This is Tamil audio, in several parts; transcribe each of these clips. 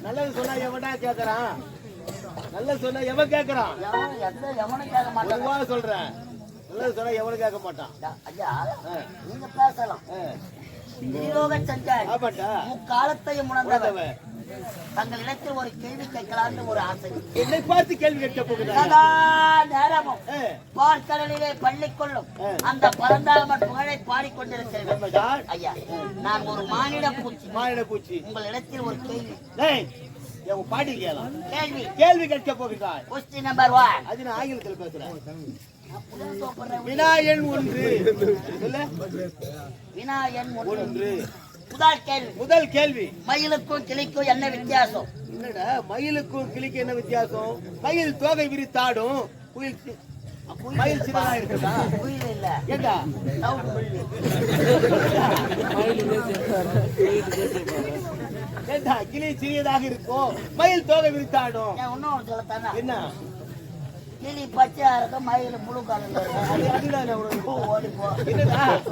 நல்லது சொன்னா எவனா கேக்குறான்? நல்லது சொன்னா எவன் கேக்குறான்? எவனும் கேட்க மாட்டான். சொல்றேன், நல்லது சொன்னா எவனும் கேட்க மாட்டான். ஐயா நீங்க பேசலாம். முக்காலத்தையும் உணர்ந்தவன் தங்கள் இடத்தில் ஒரு கேள்வி கேட்கலாம்னு ஒரு ஆசை. என்னை பார்த்து கேள்வி கேட்க போகிறார். நேரமும் பார்க்கடலிலே பள்ளி கொள்ளும் அந்த பரந்தாமன் புகழை பாடிக்கொண்டிருக்கிறேன். ஐயா நான் ஒரு மானிட பூச்சி. உங்கள் இடத்தில் ஒரு கேள்வி. பாடி கேளாம். கேள்வி கேட்க போகிறார். Question number 1. அது நான் ஆங்கிலத்தில் பேசுறேன். வினாயன் 1. வினாயன் 1. முதல் கேள்வி. மயிலுக்கும் கிளிக்கும் என்ன வித்தியாசம்? என்னடா மயிலுக்கும் கிளிக்கும் என்ன வித்தியாசம்? மயில் தோகை விரித்தாடும், மயில் சின்னதா இருக்குதா? குயில் இல்ல. ஏண்டா ஏண்டா கிளி சிறியதாக இருக்கும், மயில் தோகை விரித்தாடும். இன்னும் சொல்லத்தானா? என்ன? கிளி பச்சையா இருக்கும், மயில் முழு காலம்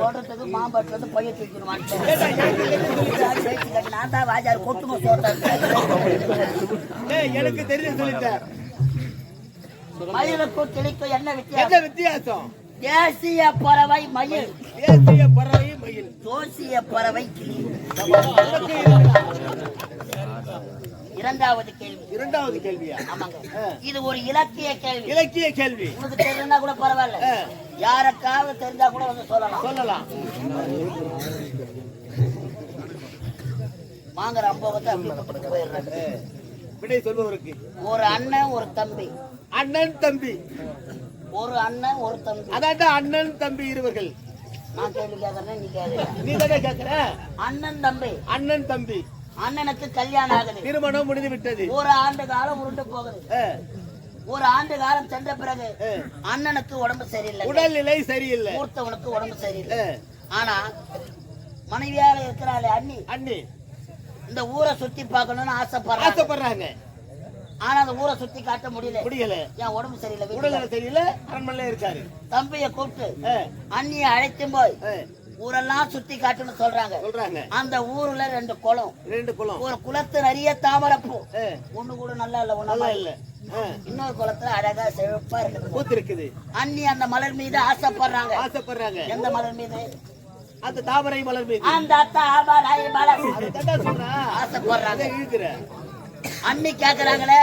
தோட்டத்துக்கு மாம்பழத்துக்கு பைய தூக்கிடுவான். நான் தான் வாஜாரு கொட்டுமோ தோட்டம். எனக்கு தெரியும் சொல்லிட்டேன். மயிலுக்கும் கிளிக்கும் என்ன வித்தியாசம்? தேசிய பறவை மயில். தோசிய பறவை கிளி. இரண்டாவது கேள்வியா? ஆமாங்க. இது ஒரு இலக்கிய கேள்வி. உங்களுக்கு தெரிஞ்சா கூட பரவாயில்ல, யாருக்காவது தெரிஞ்சா கூட வந்து சொல்லலாம். வாங்குற அம்போகத்தை போயிடுறாங்க. விடை சொல்பவருக்கு ஒரு அண்ணன் ஒரு தம்பி. ஒரு அண்ணன் ஒரு தம்பி. அதான் அண்ணன் தம்பி இருவர்கள். நான் கேள்வி கேட்கறேன், நீ கேளு. நீ தானே கேட்கிற? அண்ணன் தம்பி. அண்ணனுக்கு கல்யாணம் ஆகுது, திருமணம் முடிந்து விட்டது. ஒரு ஆண்டு காலம் உருண்டு போகுது. ஒரு ஆண்டு காலம் சென்ற பிறகு அண்ணனுக்கு உடம்பு சரியில்லை, உடல்நிலை சரியில்லை, மூர்த்தவனுக்கு உடம்பு சரியில்லை. ஆனா மனைவியால இருக்கிறாள் அண்ணி இந்த ஊரை சுத்தி பார்க்கணும்னு ஆசைப்படுறாங்க. ஆனா அந்த ஊரை சுத்தி காட்ட முடியல. என் உடம்பு சரியில்லை, அரண்மனையில இருக்காரு. தம்பியை கூப்பிட்டு அண்ணியை அழைத்தும் போய் ஊரெல்லாம் சுத்தி காட்டுன்னு சொல்றாங்க. அந்த ஊர்ல 2 குளம். ஒரு குளத்து நிறைய தாமரைப்பூ. ஒண்ணு கூட நல்லா இல்ல. இன்னொரு குளத்துல அழகா செழிப்பா இருக்குது. அண்ணி அந்த மலர் மீது ஆசைப்படுறாங்க. எந்த மலர் மீது? அந்த தாமரை மலர் மீது. அந்த தாமரை மலர் ஆசைப்படுறாங்க. அண்ணி கேக்குறாங்களே,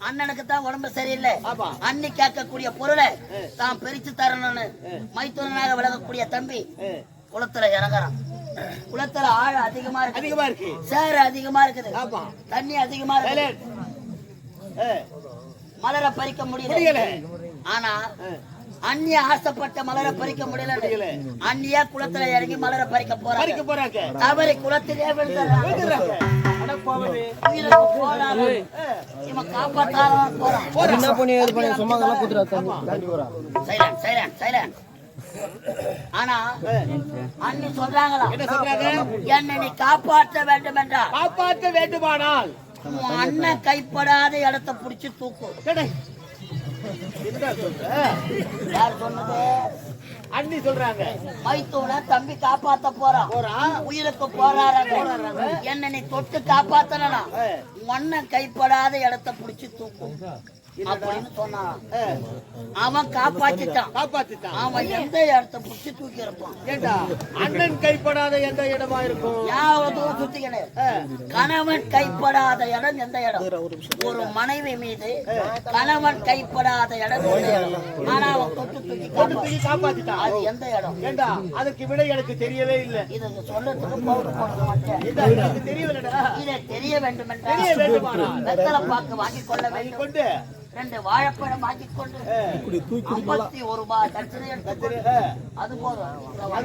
அண்ணனுக்கு தான் உடம்பு சரியில்லை, அண்ணி கேட்கக்கூடிய பொருளை தான் பிரிச்சு தரணும்னு மைத்துனனாக விளங்கக்கூடிய தம்பி குளத்துல இறங்குறான். குளத்துல ஆழம் அதிகமா இருக்கு, சேறு அதிகமா இருக்குது, தண்ணி அதிகமா இருக்கு. மலரை பறிக்க முடியல. ஆனா அண்ணி ஆசைப்பட்ட மலரை பறிக்க முடியல. அண்ணியா குளத்துல இறங்கி மலரை பறிக்க போறாங்க. தவறி குளத்திலே விழுந்துறாங்க. ஆனா அண்ணி சொல்றாங்களா, என்னை நீ காப்பாற்ற வேண்டுமானால் அண்ணன் கைப்படாத இடத்தை புடிச்சு தூக்கும். யார் சொன்னது? அண்ணி சொல்றாங்க. மைத்தூன தம்பி காப்பாத்த போறான், உயிருக்கு போறாரு. என்ன நீ தொட்டு காப்பாத்தனா அண்ணன் கைப்படாத இடத்தை புடிச்சு தூக்கும் அப்படின்னு சொன்னான். அவன் காப்பாத்திட்டான். அவன் எந்த இடத்தை புடிச்சு தூக்கி இருப்பான்? அண்ணன் கைப்படாத எந்த இடமா இருக்கும்? யாவதும் சுத்தி கிடையாது. கணவன் கைப்படாத இடம் எந்த இடம்? ஒரு மனைவி மீது கணவன் கைப்படாத இடம் எந்த இடம்? ஆனா அவன் தொட்டு தூக்கி காப்பாத்திட்டான். அது எந்த இடம்? அதுக்கு விட எனக்கு தெரியவே இல்லை. இதை சொல்றதுக்கு பவுடர் போட மாட்டேன். இதை தெரிய வேண்டும் என்றால் வெத்தலை பாக்கு வாங்கி கொள்ள வேண்டும். 2 வாழைப்பழம் வாங்கிக் கொண்டு 51 ரூபாய் தட்சணை எடுத்து அது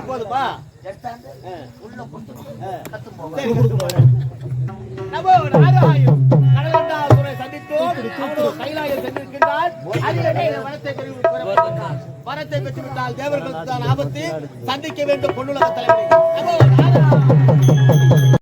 போதுமா எடுத்தாந்து உள்ள கத்து கைலாயம் சென்றிருக்கின்றார். வரத்தை பெற்றுவிட்டால் தேவர்களுக்கு தான் ஆபத்து. சந்திக்க வேண்டும் பொன்னுலக தலைவரை.